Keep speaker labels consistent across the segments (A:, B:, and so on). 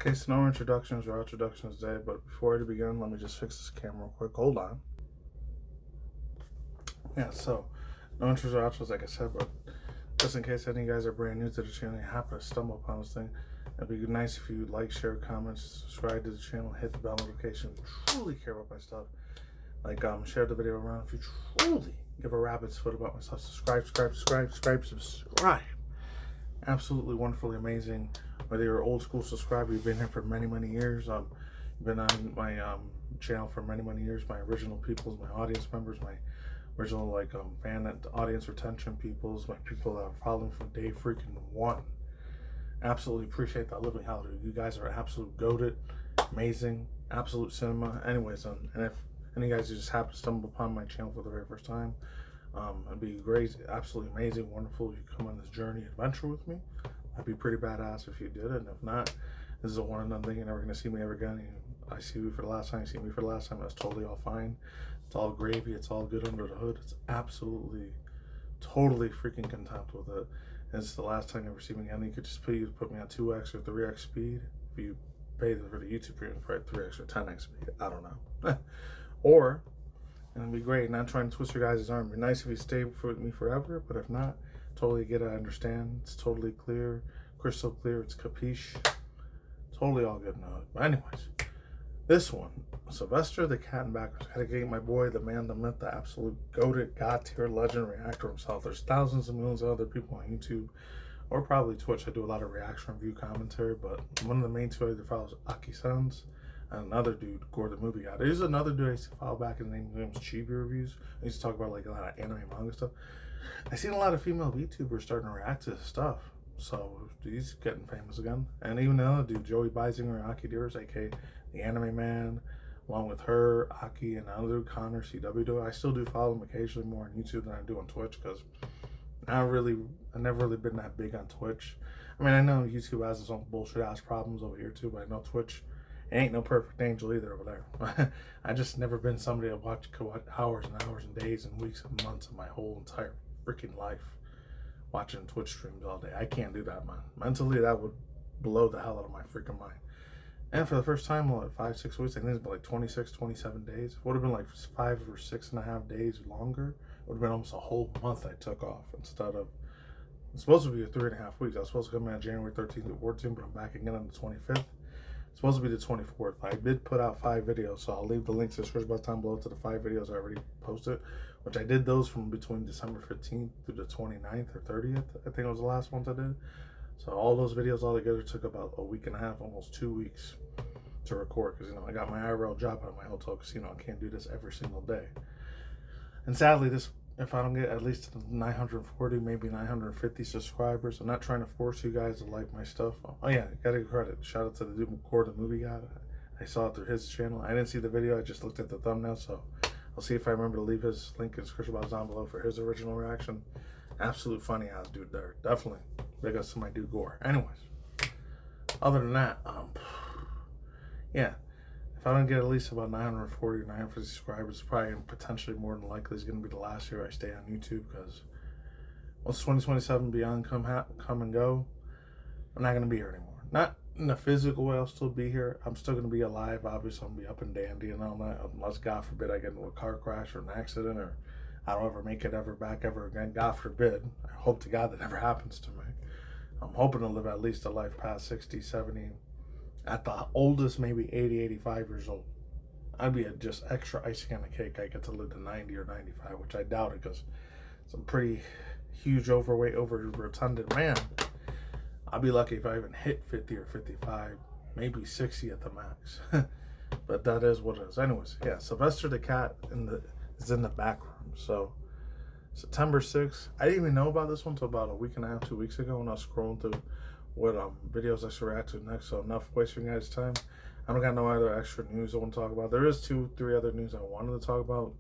A: Okay, so no introductions or introductions today, but before I begin, let me just fix this camera real quick. Hold on. Yeah, so no intros or outros, like I said, but just in case any of you guys are brand new to the channel, you happen to stumble upon this thing, it'd be nice if you like, share, comment, subscribe to the channel, hit the bell notification. If you truly care about my stuff, like share the video around. If you truly give a rabbit's foot about my stuff, subscribe. Absolutely wonderfully amazing. Whether you're an old school subscriber, you've been here for many years. You've been on my channel for many years. My original peoples, my audience members, my original fan audience retention peoples, my people that are following from day freaking one. Absolutely appreciate that living hell. You guys are absolute goated, amazing, absolute cinema. Anyways, and if any of you guys just happen to stumble upon my channel for the very first time, it'd be great, absolutely amazing, wonderful. You come on this journey adventure with me. I'd be pretty badass if you did it. And if not, this is a one and done thing. You're never gonna see me ever again. I see you for the last time. You see me for the last time. That's totally all fine. It's all gravy. It's all good under the hood. It's absolutely, totally freaking content with it. And it's the last time you ever see me again. You could just put me on 2x or 3x speed. If you pay for the YouTube premium, for 3x or 10x speed. I don't know. Or, and it'd be great. Not trying to twist your guys' arm. It'd be nice if you stay with me forever. But if not, totally get it. I understand. It's totally clear, crystal clear. It's capiche. Totally all good now. But anyways, this one, Sylvester the Cat and Backrooms. Gotta get my boy, the man, the myth, the absolute goated, god tier legend reactor himself. There's thousands and millions of other people on YouTube or probably Twitch. I do a lot of reaction review commentary, but one of the main two I follow is Aki-san's. And another dude, Gore the Movie Guy. There's another dude I used to follow back in the name was Chibi Reviews. I used to talk about like a lot of anime manga stuff. I seen a lot of female VTubers starting to react to this stuff. So he's getting famous again. And even the other dude, Joey Beisinger, Aki Dearest, aka the Anime Man, along with her, Aki, and another dude, Connor, CW. I still do follow him occasionally more on YouTube than I do on Twitch because I've never really been that big on Twitch. I mean, I know YouTube has its own bullshit ass problems over here too, but I know Twitch ain't no perfect angel either over there. I just never been somebody to watch hours and hours and days and weeks and months of my whole entire freaking life watching Twitch streams all day. I can't do that, man. Mentally, that would blow the hell out of my freaking mind. And for the first time in like 5-6 weeks, I think it's been like 26, 27 days. It would have been like 5 or 6.5 days longer. It would have been almost a whole month I took off instead of, it's supposed to be 3.5 weeks. I was supposed to come out January 13th to 14th, but I'm back again on the 25th. It's supposed to be the 24th. I did put out 5 videos, so I'll leave the links in the description box down below to the 5 videos I already posted, which I did those from between December 15th through the 29th or 30th. I think it was the last ones I did. So all those videos all together took about a week and a half, almost 2 weeks to record because, I got my IRL job at my hotel casino. I can't do this every single day. And sadly, if I don't get at least 940, maybe 950 subscribers, I'm not trying to force you guys to like my stuff. Oh yeah, gotta give credit. Shout out to the dude Gore the Movie Guy. I saw it through his channel. I didn't see the video, I just looked at the thumbnail, so I'll see if I remember to leave his link in the description box down below for his original reaction. Absolute funny ass dude there. Definitely. Big ups to my dude Gore. Anyways, other than that, yeah. If I don't get at least about 940 or 950 subscribers, probably potentially more than likely is going to be the last year I stay on YouTube because once 2027 beyond come and go, I'm not going to be here anymore. Not in a physical way, I'll still be here. I'm still going to be alive, obviously. I'm going to be up and dandy and all that, unless, God forbid, I get into a car crash or an accident or I don't ever make it back ever again. God forbid. I hope to God that never happens to me. I'm hoping to live at least a life past 60, 70, at the oldest, maybe 80, 85 years old. I'd be just extra icing on the cake. I get to live to 90 or 95, which I doubt it because I'm pretty huge, overweight, over-rotunded man. I'll be lucky if I even hit 50 or 55, maybe 60 at the max. But that is what it is. Anyways, yeah, Sylvester the Cat is in the back room. So September 6th, I didn't even know about this one until about a week and a half, 2 weeks ago when I was scrolling through what videos I should react to next. So enough wasting guys' time. I don't got no other extra news I want to talk about. There is 2-3 other news I wanted to talk about.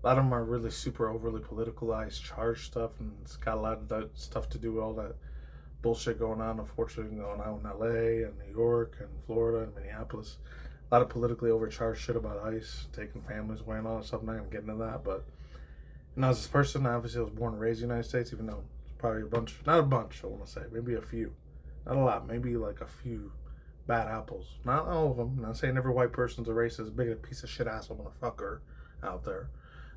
A: A lot of them are really super overly politicalized, charged stuff, and it's got a lot of that stuff to do with all that bullshit going on, unfortunately, going on in LA and New York and Florida and Minneapolis. A lot of politically overcharged shit about ICE, taking families away and all that stuff. I'm not going to get into that, but as this person, obviously I was born and raised in the United States, even though it's probably a bunch, not a bunch, I want to say, maybe a few. Not a lot, maybe like a few bad apples. Not all of them. Not saying every white person's a racist, big a piece of shit asshole motherfucker out there.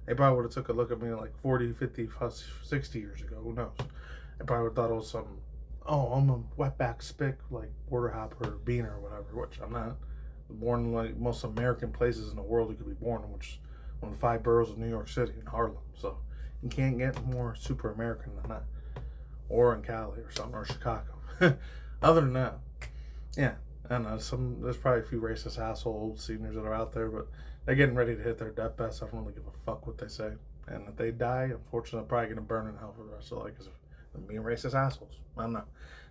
A: They probably would have took a look at me like 40, 50, 60 years ago. Who knows? They probably would have thought it was some, oh, I'm a wetback spick, like border hopper or beaner or whatever, which I'm not. Born in like most American places in the world you could be born in, which is one of the 5 boroughs of New York City in Harlem. So you can't get more super American than that. Or in Cali or something, or Chicago. Other than that, yeah, I don't know. There's probably a few racist asshole seniors that are out there, but they're getting ready to hit their deathbed. So I don't really give a fuck what they say. And if they die, unfortunately, they're probably gonna burn in hell for the rest of their life because of being racist assholes. I don't know.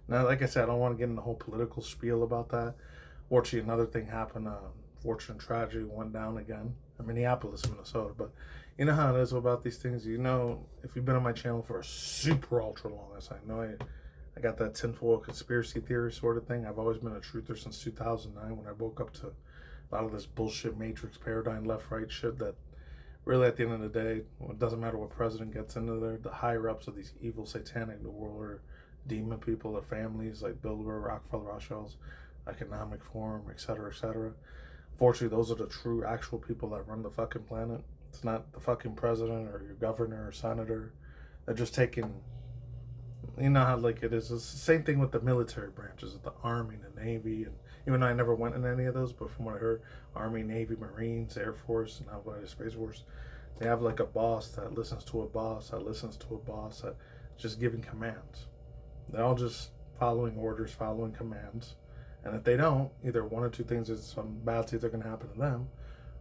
A: Now, like I said, I don't want to get in the whole political spiel about that. Fortunately, another thing happened. Fortunate tragedy went down again in Minneapolis, Minnesota. But you know how it is about these things. You know, if you've been on my channel for a super ultra long, as I know, I got that tinfoil conspiracy theory sort of thing. I've always been a truther since 2009 when I woke up to a lot of this bullshit matrix paradigm left right shit that really at the end of the day, it doesn't matter what president gets into there, the higher ups of these evil satanic New World Order demon people, their families like Bilderberg, Rockefeller, Rothschilds, Economic Forum, etc., etc. Fortunately, those are the true actual people that run the fucking planet. It's not the fucking president or your governor or senator. They're just taking, you know how like it is. It's the same thing with the military branches, the Army and the Navy, and even though I never went in any of those, but from what I heard, Army, Navy, Marines, Air Force, and now the Space Force, they have like a boss that listens to a boss that listens to a boss that just giving commands. They're all just following orders, following commands. And if they don't, either one or two things is some bad things are going to happen to them,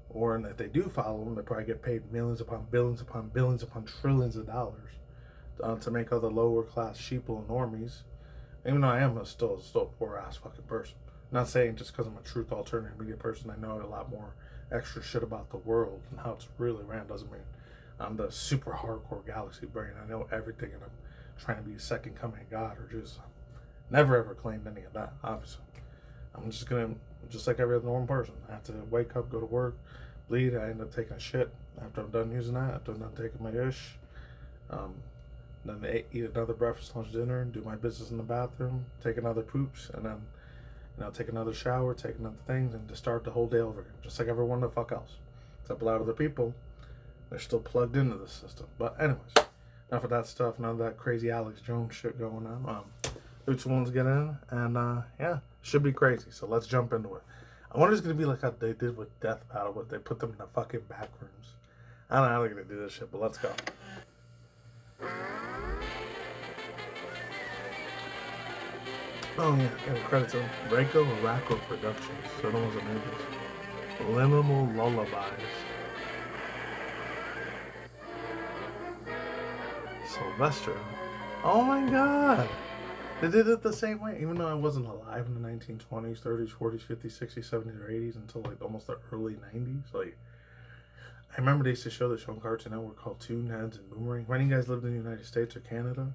A: or if they do follow them, they probably get paid millions upon billions upon billions upon trillions of dollars to make other lower class sheeple and normies. Even though I am still a poor ass fucking person. I'm not saying just because I'm a truth alternative media person, I know a lot more extra shit about the world and how it's really ran. Doesn't mean I'm the super hardcore galaxy brain. I know everything, and I'm trying to be a second coming of God, or just never ever claimed any of that. Obviously, I'm just like every other normal person. I have to wake up, go to work, bleed. I end up taking a shit after I'm done using that. After I'm done taking my ish. Then eat another breakfast, lunch, dinner, do my business in the bathroom, take another poops, and then, take another shower, take another things, and just start the whole day over again, just like everyone the fuck else. Except a lot of the people, they're still plugged into the system. But anyways, enough of that stuff, none of that crazy Alex Jones shit going on. Which ones get in, and yeah, should be crazy. So let's jump into it. I wonder if it's gonna be like how they did with Death Battle, but they put them in the fucking back rooms. I don't know how they're gonna do this shit, but let's go. Oh yeah, and credits on Rako and Racco Productions. So the ones that made this. Liminal Lullabies. Sylvester. Oh my god! They did it the same way, even though I wasn't alive in the 1920s, 30s, 40s, 50s, 60s, 70s, or 80s until like almost the early 90s. Like, I remember they used to show this show on Cartoon Network called Toonheads and Boomerang. When you guys lived in the United States or Canada,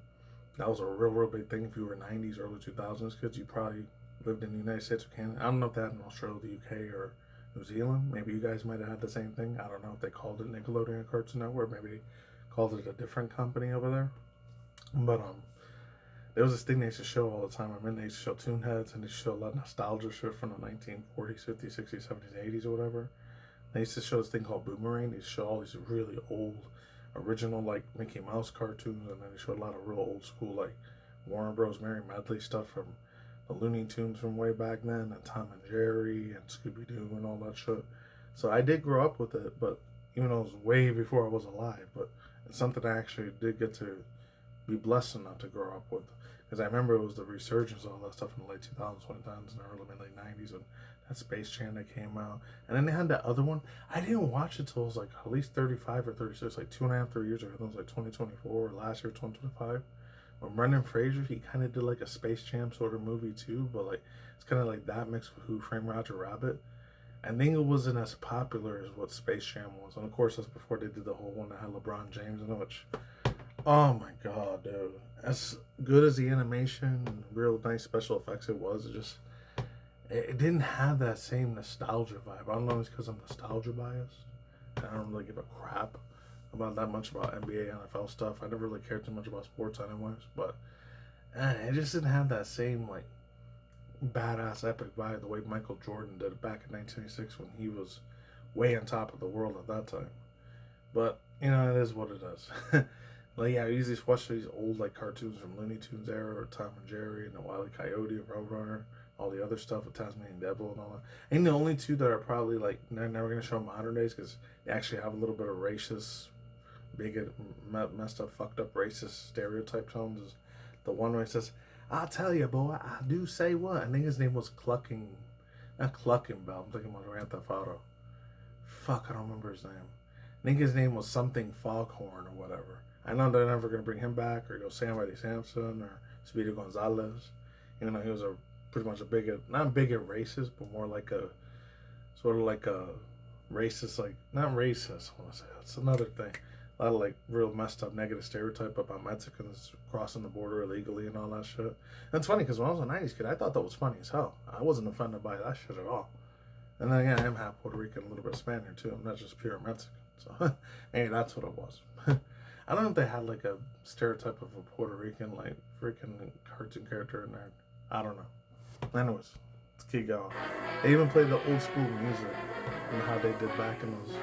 A: that was a real big thing. If you were 90s, early 2000s kids, you probably lived in the United States or Canada. I don't know if they had in Australia, the UK, or New Zealand. Maybe you guys might have had the same thing. I don't know if they called it Nickelodeon or Cartoon Network. Maybe they called it a different company over there. But there was this thing they used to show all the time. I mean, they used to show Toonheads, and they used to show a lot of nostalgia shit from the 1940s, 50s, 60s, 70s, 80s, or whatever. They used to show this thing called Boomerang. They used to show all these really old, original, like, Mickey Mouse cartoons, and then they showed a lot of real old school, like, Warner Bros. Merry Medley stuff from the Looney Tunes from way back then, and Tom and Jerry, and Scooby-Doo, and all that shit. So I did grow up with it, but even though it was way before I was alive, but it's something I actually did get to be blessed enough to grow up with. Because I remember it was the resurgence of all that stuff in the late 2000s, 2010s, and the early mid-late 90s, when that Space Jam that came out. And then they had that other one. I didn't watch it till I was like at least 35 or 36, like 2.5, 3 years ago. I think it was like 2024 or last year, 2025. When Brendan Fraser, he kind of did like a Space Jam sort of movie too, but like it's kind of like that mixed with Who Framed Roger Rabbit. I think it wasn't as popular as what Space Jam was. And of course, that's before they did the whole one that had LeBron James in it, which, oh my god, dude. As good as the animation and real nice special effects it was, it didn't have that same nostalgia vibe. I don't know if it's because I'm nostalgia biased. I don't really give a crap about that much about NBA, NFL stuff. I never really cared too much about sports anyways, but it just didn't have that same, like, badass epic vibe the way Michael Jordan did it back in 1986 when he was way on top of the world at that time. But, you know, it is what it is. Like, yeah, I usually watch these old, like, cartoons from Looney Tunes era, or Tom and Jerry, and the Wile E. Coyote, and Roadrunner, all the other stuff with Tasmanian Devil and all that. And the only two that are probably, like, they're never going to show modern days, because they actually have a little bit of racist, bigot, messed up, fucked up racist stereotype tones, is the one where it says, "I'll tell you, boy, I do say what." I think his name was not Clucking Bell, I'm thinking about Rant that Auto. Fuck, I don't remember his name. I think his name was something Foghorn or whatever. I know they're never going to bring him back, or Sam Eddie Sampson, or Speedy Gonzalez. You know, he was pretty much a bigot, not bigot racist, but more like a, sort of like a racist, like, not racist, I want to say, that's another thing. A lot of, like, real messed up negative stereotype about Mexicans crossing the border illegally and all that shit. And it's funny, because when I was a 90s kid, I thought that was funny as hell. I wasn't offended by that shit at all. And then again, I am half Puerto Rican, a little bit Spaniard too. I'm not just pure Mexican. So, hey, that's what it was. I don't know if they had like a stereotype of a Puerto Rican, like, freaking cartoon character in there. I don't know. Anyways, let's keep going. They even played the old school music and how they did back in those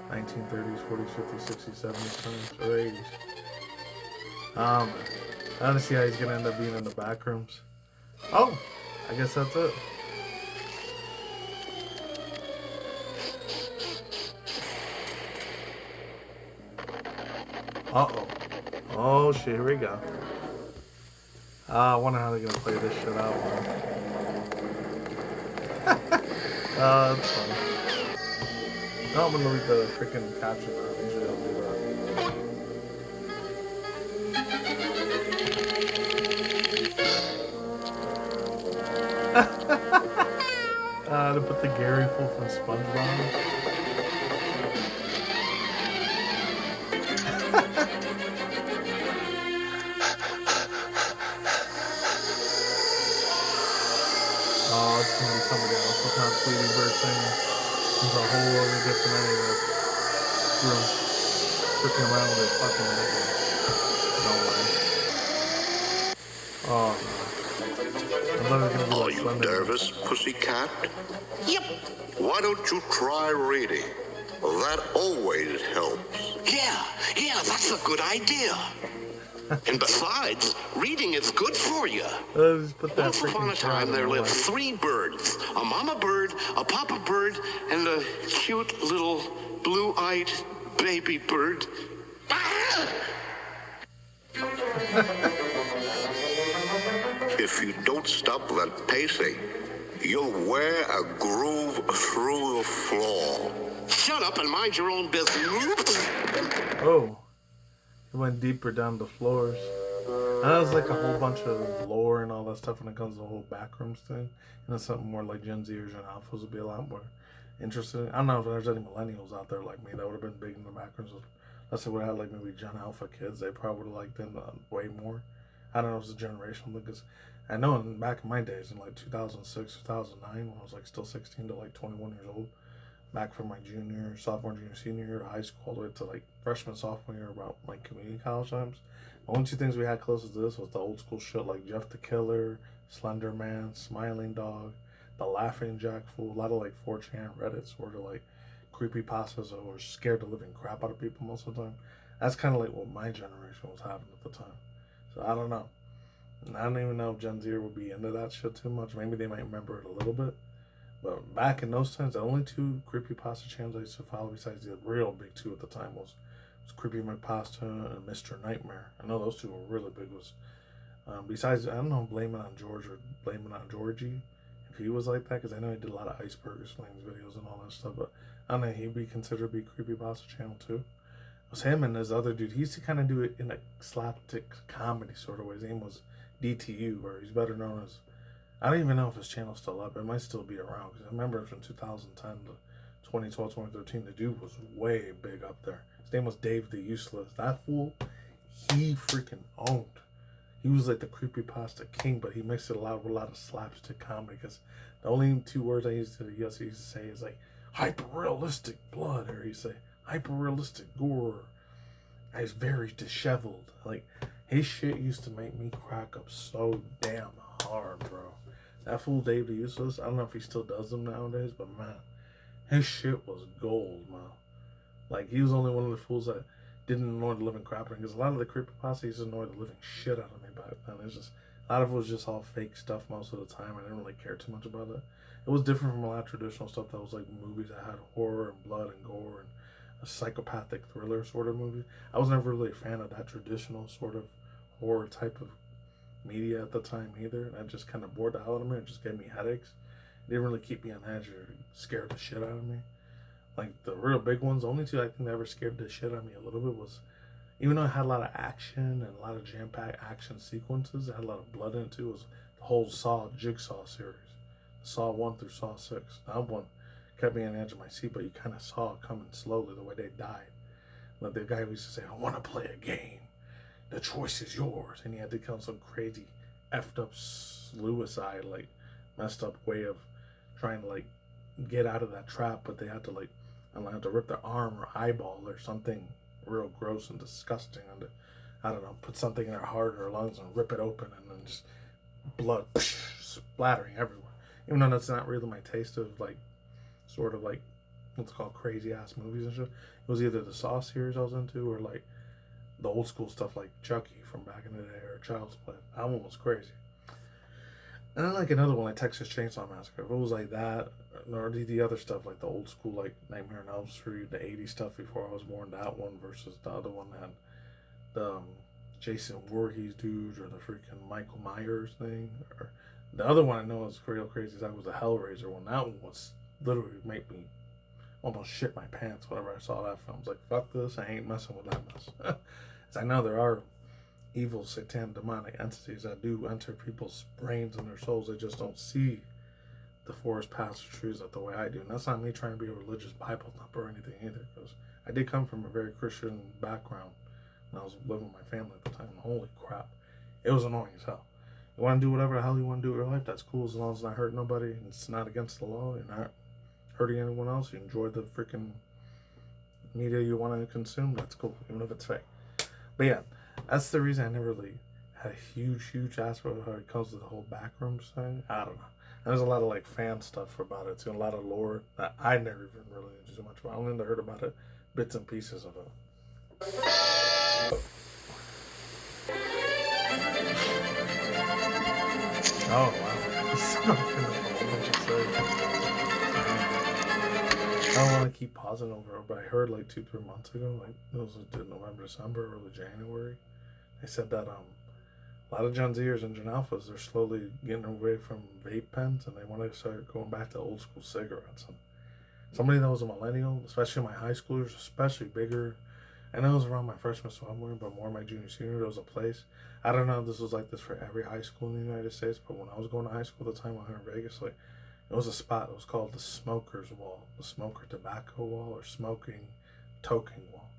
A: 1930s, 40s, 50s, 60s, 70s times, or 80s. I want to see how he's going to end up being in the backrooms. Oh, I guess that's it. Uh-oh. Oh, shit, here we go. I wonder how they're going to play this shit out. That's funny. No, I'm going to read the freaking caption now. Usually I'll do that. To put the Gary Full from SpongeBob. Oh, it's gonna be somebody else. It's not Tweety Bird singing. It's a whole other different anyway. Screw him. Freaking around with it fucking no way. Oh no. I'm never gonna be
B: Are
A: like
B: you
A: Slender.
B: nervous, pussycat?
C: Yep.
B: Why don't you try reading? That always helps.
C: Yeah, that's a good idea. And besides, reading is good for you.
A: Just put that
C: Once upon a time, there lived 3 birds. A mama bird, a papa bird, and a cute little blue-eyed baby bird.
B: If you don't stop that pacing, you'll wear a groove through the floor.
C: Shut up and mind your own business.
A: Oh. It went deeper down the floors. And that was like a whole bunch of lore and all that stuff when it comes to the whole backrooms thing. And it's something more like Gen Zers and Alphas would be a lot more interesting. I don't know if there's any millennials out there like me that would have been big in the backrooms. Let's say we had like maybe Gen Alpha kids, they probably would have liked them way more. I don't know if it's a generational thing, because I know back in my days, in like 2006, 2009, when I was like still 16 to like 21 years old, back from my sophomore, junior, senior year of high school, all the way to like freshman, sophomore year, about like community college times. The only 2 things we had closest to this was the old school shit like Jeff the Killer, Slender Man, Smiling Dog, the Laughing Jack Fool, a lot of like 4chan Reddits where they're like creepypastas or scared the living crap out of people most of the time. That's kind of like what my generation was having at the time. So I don't know. I don't even know if Gen Z would be into that shit too much. Maybe they might remember it a little bit. But back in those times, the only 2 creepypasta channels I used to follow besides the real big 2 at the time was Creepy McPasta and Mr. Nightmare. I know those 2 were really big. Besides, I don't know, Blame It on George or Blame It on Georgie, if he was like that, because I know he did a lot of Iceberg Slings videos and all that stuff, but I don't know, he'd be considered to be creepypasta channel too. It was him and this other dude. He used to kind of do it in a slapstick comedy sort of way. His name was DTU, or he's better known as, I don't even know if his channel's still up. It might still be around, because I remember from 2010 to 2012, 2013, the dude was way big up there. His name was Dave the Useless. That fool, he freaking owned. He was like the creepypasta king, but he mixed it with a lot of slapstick comedy, because the only 2 words I used to say is like hyper-realistic blood, or he say hyper-realistic gore. I was very disheveled. Like, his shit used to make me crack up so damn hard, bro. That fool Dave the Useless, I don't know if he still does them nowadays, but man, his shit was gold, man. Like, he was only one of the fools that didn't annoy the living crap out of me, because a lot of the creepypasta used to annoy the living shit out of me back then. It's just, a lot of it was just all fake stuff most of the time. I didn't really care too much about it. It was different from a lot of traditional stuff that was like movies that had horror and blood and gore and a psychopathic thriller sort of movie. I was never really a fan of that traditional sort of horror type of media at the time either. And that just kind of bored the hell out of me. It just gave me headaches. It didn't really keep me on edge or scared the shit out of me. Like, the real big ones, the only two I think that ever scared the shit out of me a little bit was, even though it had a lot of action and a lot of jam-packed action sequences, it had a lot of blood in it too, was the whole Saw Jigsaw series. Saw 1 through Saw 6. That one kept me on the edge of my seat, but you kind of saw it coming slowly, the way they died. Like, the guy who used to say, I want to play a game. The choice is yours. And he had to come some crazy, effed up, suicide, like, messed up way of trying to, like, get out of that trap, but they had to, like, I don't know, have to rip their arm or eyeball or something real gross and disgusting. And I don't know, put something in their heart or lungs and rip it open, and then just blood splattering everywhere. Even though that's not really my taste of, like, sort of like, what's called crazy ass movies and shit. It was either the Saw series I was into or like the old school stuff like Chucky from back in the day or Child's Play. That one was crazy. And then like another one like Texas Chainsaw Massacre. If it was like that, or the other stuff like the old school like Nightmare on Elm Street, the 80s stuff before I was born, that one versus the other one that had the Jason Voorhees dude or the freaking Michael Myers thing. Or the other one I know is real crazy. That was the Hellraiser one. That one was literally make me almost shit my pants whenever I saw that film. I was like, fuck this, I ain't messing with that mess. As I know there are evil, satanic, demonic entities that do enter people's brains and their souls. They just don't see the forest paths of truths the way I do. And that's not me trying to be a religious Bible thumper or anything either, because I did come from a very Christian background when I was living with my family at the time. Holy crap. It was annoying as hell. You want to do whatever the hell you want to do with your life, that's cool, as long as it's not hurting nobody and it's not against the law, you're not hurting anyone else, you enjoy the freaking media you want to consume, that's cool, even if it's fake. But yeah, that's the reason I never really had a huge aspect of how it comes to the whole backrooms thing. I don't know. And there's a lot of like fan stuff about it too, a lot of lore that I never even really knew too much about. I only heard about it, bits and pieces of it. Oh wow. I don't want to keep pausing over it, but I heard like 2-3 months ago, like it was November, December, early January, they said that a lot of Gen Zers and Gen Alphas are slowly getting away from vape pens and they want to start going back to old school cigarettes. And somebody that was a millennial, especially my high schoolers, especially bigger, I know it was around my freshman, sophomore, but more my junior, senior, there was a place. I don't know if this was like this for every high school in the United States, but when I was going to high school at the time out here in Vegas, like, it was a spot. It was called the Smoker's Wall, the Smoker Tobacco Wall, or Smoking Toking Wall.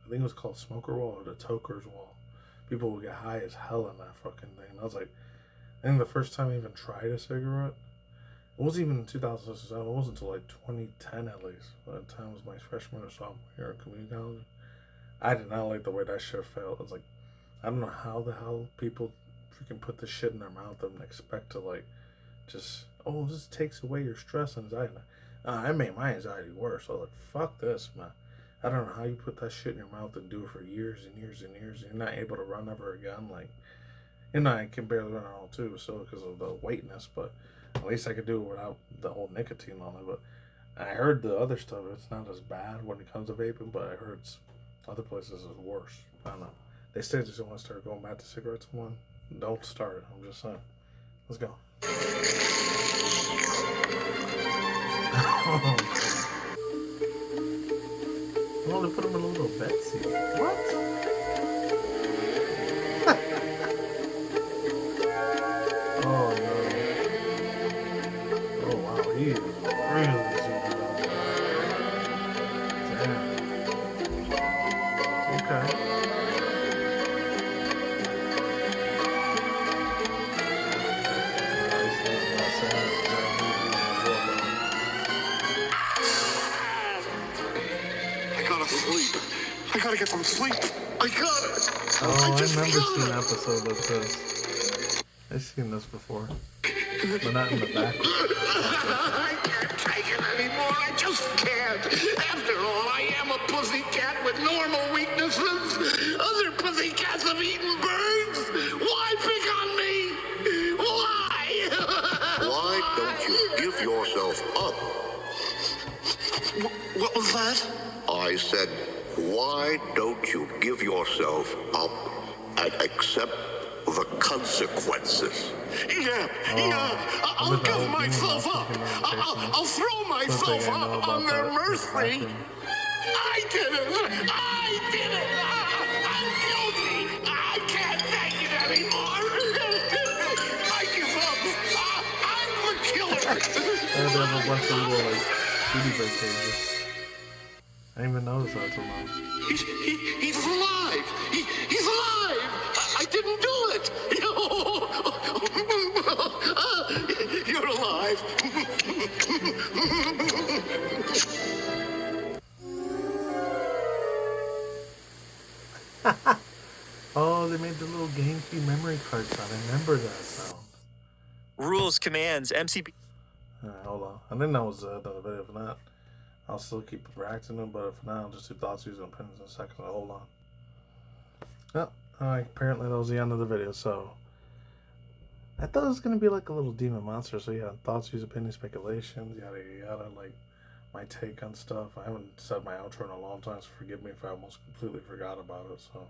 A: I think it was called Smoker Wall or the Toker's Wall. People would get high as hell in that fucking thing. And I was like, I think the first time I even tried a cigarette, it wasn't even in 2007. It wasn't until like 2010 at least. By the time it was my freshman or sophomore year at community college. I did not like the way that shit felt. I was like, I don't know how the hell people freaking put this shit in their mouth and expect to like just, oh, this takes away your stress and anxiety. I made my anxiety worse. So I was like, fuck this, man. I don't know how you put that shit in your mouth and do it for years and years and years. And you're not able to run ever again. Like, you know, I can barely run at all too, so because of the weightness. But at least I could do it without the whole nicotine on it. But I heard the other stuff, it's not as bad when it comes to vaping, but I heard other places is worse. I don't know. They say just want to start going back to cigarettes one. Don't start it. I'm just saying. Let's go. I want to put him in a little bed seat. What? Oh no. Oh wow, he is really zoomed out. Damn. Okay.
C: I gotta get some sleep. I gotta.
A: Oh, I remember seeing an episode of this. I've seen this before. but not in the back.
C: I can't take it anymore. I just can't. After all, I am a pussycat with normal weaknesses. Other pussycats have eaten birds. Why pick on me? Why?
B: Why don't you give yourself up?
C: What was that?
B: I said, why don't you give yourself up and accept the consequences?
C: I'll give myself up. I'll throw myself up on their mercy. I did it. I did it. I'm guilty. I can't take it anymore. I give up. I'm the killer.
A: And they have a bunch of little, like, Tweety Bird cages. I didn't even notice that until now.
C: He's alive. He's alive. I didn't do it. You're alive.
A: Oh, they made the little GameCube memory card sound. I remember that sound.
D: Rules, commands, MCP.
A: Alright, hold on. I didn't know it was another video. If not, I'll still keep reacting to them, but if not, I'll just do thoughts, views, and opinions in a second. So hold on. Oh, alright, apparently that was the end of the video, so I thought it was going to be like a little demon monster, so yeah, thoughts, views, opinions, speculations, yada yada, like my take on stuff. I haven't said my outro in a long time, so forgive me if I almost completely forgot about it, so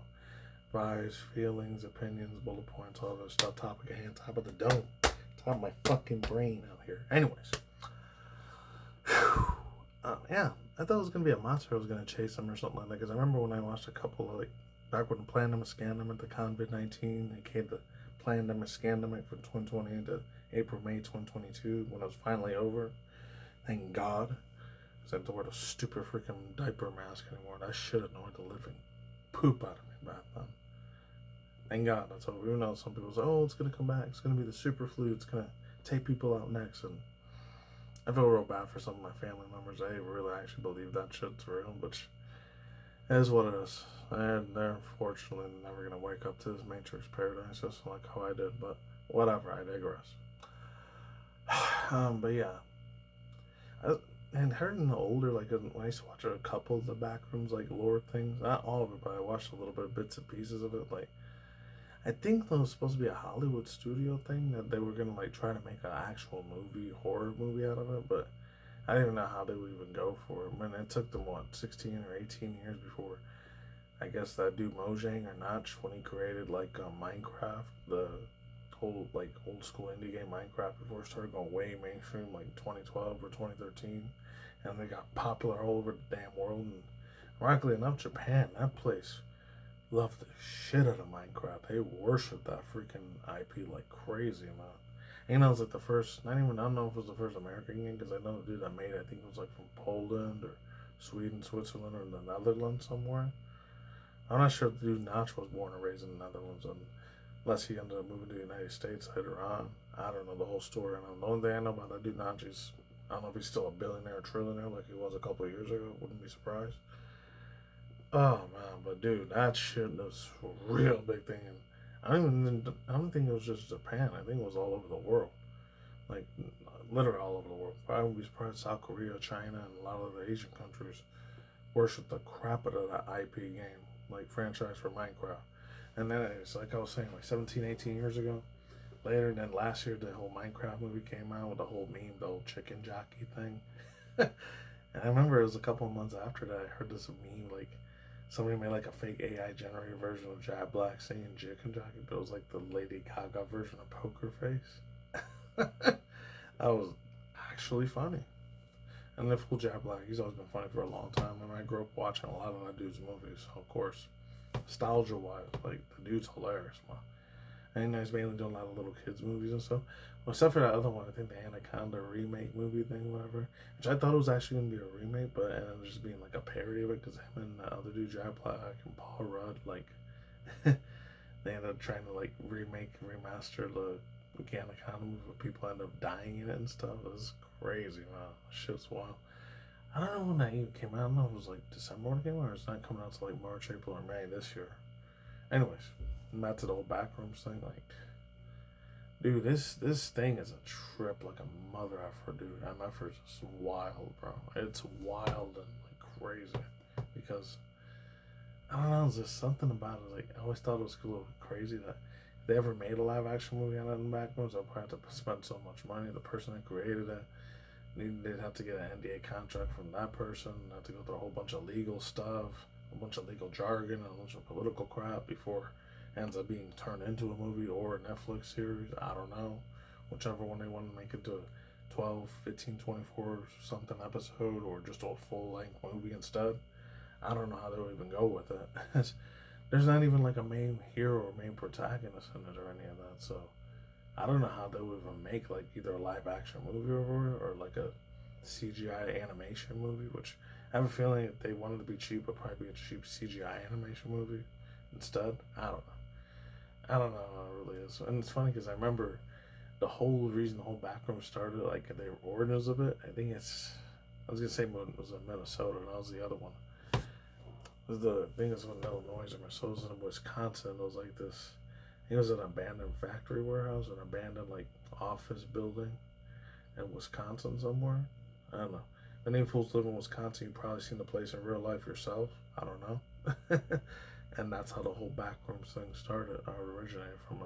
A: vibes, feelings, opinions, bullet points, all that stuff, topic at hand, top of the dome, top of my fucking brain out here. Anyways. Yeah, I thought it was going to be a monster I was going to chase him or something like that, because I remember when I watched a couple of, like, back when the pandemic, scandemic, the COVID-19, they came the pandemic, scandemic from 2020 into April, May 2022, when it was finally over. Thank God, because I had to wear the stupid freaking diaper mask anymore, and I should have annoyed the living poop out of me back then. Thank God that's over. Even though some people say, oh, it's going to come back, it's going to be the super flu, it's going to take people out next, and I feel real bad for some of my family members. They really actually believe that shit's real, which is what it is. And they're unfortunately never going to wake up to this Matrix paradise, just like how I did, but whatever, I digress. But yeah. And hearing the older, like, when I used to watch a couple of the backrooms, like, lore things, not all of it, but I watched a little bit, bits and pieces of it, like, I think that was supposed to be a Hollywood studio thing, that they were going to, like, try to make an actual movie, horror movie out of it, but I didn't even know how they would even go for it. I mean, it took them, what, 16 or 18 years before, I guess, that dude Mojang or Notch, when he created, like, Minecraft, the whole, like, old school indie game Minecraft, before it started going way mainstream, like 2012 or 2013, and they got popular all over the damn world, and ironically enough, Japan, that place loved the shit out of Minecraft. They worshiped that freaking IP like crazy, man. And it was like the first, I don't know if it was the first American game, because I know the dude that made it, I think it was like from Poland or Sweden, Switzerland, or the Netherlands somewhere. I'm not sure if the dude Notch was born and raised in the Netherlands, unless he ended up moving to the United States later on. I don't know the whole story. The only thing I know about that dude Notch is, I don't know if he's still a billionaire or trillionaire like he was a couple of years ago. Wouldn't be surprised. Oh man, but dude, that shit was a real big thing. And I don't think it was just Japan. I think it was all over the world. Like, literally all over the world. I wouldn't be surprised South Korea, China, and a lot of the Asian countries worship the crap out of that IP game, like franchise for Minecraft. And then it's like I was saying, like 17, 18 years ago. Later, then last year, the whole Minecraft movie came out with the whole meme, the whole chicken jockey thing. And I remember it was a couple of months after that, I heard this meme, like, somebody made like a fake AI generated version of Jack Black singing chicken jockey, but it was like the Lady Gaga version of Poker Face. That was actually funny. And the fool Jack Black, he's always been funny for a long time. I mean, I grew up watching a lot of that dude's movies, so of course, nostalgia-wise, like, the dude's hilarious, man. And he's mainly doing a lot of little kids' movies and stuff. Well, except for that other one, I think the Anaconda remake movie thing, whatever. Which I thought it was actually going to be a remake, but it ended up just being like a parody of it, because him and the other dude, Jack Black and Paul Rudd, like, they ended up trying to, like, remaster the Anaconda movie, but people end up dying in it and stuff. It was crazy, man. Shit's wild. I don't know when that even came out. I don't know if it was like December when it came out, or it's not coming out until like March, April, or May this year. Anyways, back to the whole backrooms thing. Like, Dude, this thing is a trip like a mother effer, dude. MFR is just wild, bro. It's wild and like crazy because I don't know. There's just something about it. Like I always thought it was a little crazy that if they ever made a live action movie on it in backrooms, they'll probably have to spend so much money. The person that created it, they'd have to get an NDA contract from that person. Have to go through a whole bunch of legal stuff, a bunch of legal jargon, a bunch of political crap before ends up being turned into a movie or a Netflix series. I don't know. Whichever one they want to make into a 12, 15, 24 something episode or just a full length movie instead. I don't know how they'll even go with it. There's not even like a main hero or main protagonist in it or any of that. So I don't know how they'll even make like either a live action movie or like a CGI animation movie, which I have a feeling if they wanted to be cheap, it'd probably be a cheap CGI animation movie instead. I don't know. I don't know how it really is. And it's funny because I remember the whole reason the whole backroom started, like the origins of it, I think it's, I was going to say it was in Minnesota, and that was the other one. The thing is in Illinois or Minnesota, it was in Wisconsin. It was like this, it was an abandoned factory warehouse, an abandoned like office building in Wisconsin somewhere. I don't know. The name fools live in Wisconsin. You've probably seen the place in real life yourself. I don't know. And that's how the whole backrooms thing started, or originated from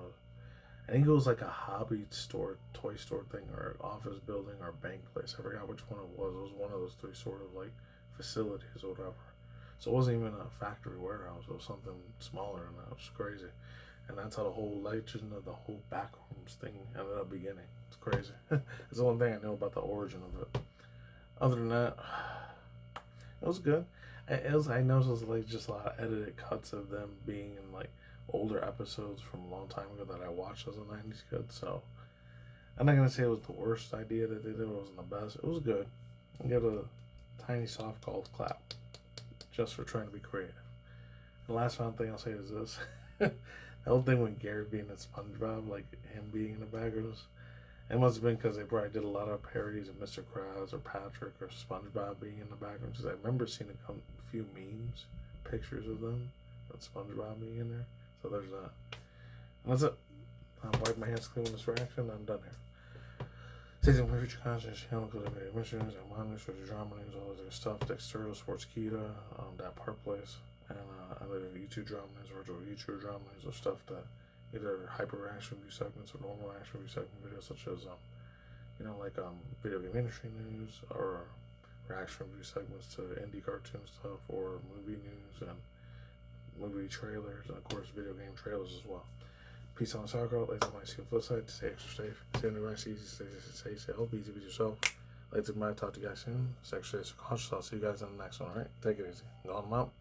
A: I think it was like a hobby store, toy store thing, or office building, or bank place. I forgot which one it was. It was one of those three sort of like facilities or whatever. So it wasn't even a factory warehouse. It was something smaller than that. It was crazy. And that's how the whole legend of the whole backrooms thing ended up beginning. It's crazy. It's the only thing I know about the origin of it. Other than that, it was good. I noticed it was like just a lot of edited cuts of them being in like older episodes from a long time ago that I watched as a 90s kid. So I'm not going to say it was the worst idea that they did. It wasn't the best. It was good. I give it a tiny soft golf clap just for trying to be creative. The last final thing I'll say is this. The whole thing with Gary being in SpongeBob, like him being in the background, it must have been because they probably did a lot of parodies of Mr. Krabs or Patrick or SpongeBob being in the background. Because I remember seeing a few memes, pictures of them, with SpongeBob being in there. So there's that. And that's it. I'll wipe my hands clean with this reaction. I'm done here. Stay tuned for future content. Channel includes video missions and monitors for the drama news, all this other stuff. Dexterdo, Sports Kita, that Park Place, and other YouTube drama news, virtual YouTube drama news, or stuff that either hyper reaction review segments or normal reaction review segment videos, such as like video game industry news or reaction review segments to indie cartoon stuff or movie news and movie trailers, and of course video game trailers as well. Peace on the sauerkraut. Later on, see you on the flip side. Stay extra safe. Stay in the right seat. Stay healthy. Easy with yourself. Later, might talk to you guys soon. Stay extra safe. Cautious. I'll see you guys in the next one. All right. Take it easy. Go on them out.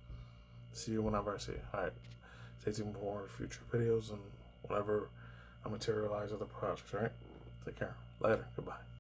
A: See you whenever I see you. All right. Stay tuned for more future videos and whenever I materialize other projects. All right. Take care. Later. Goodbye.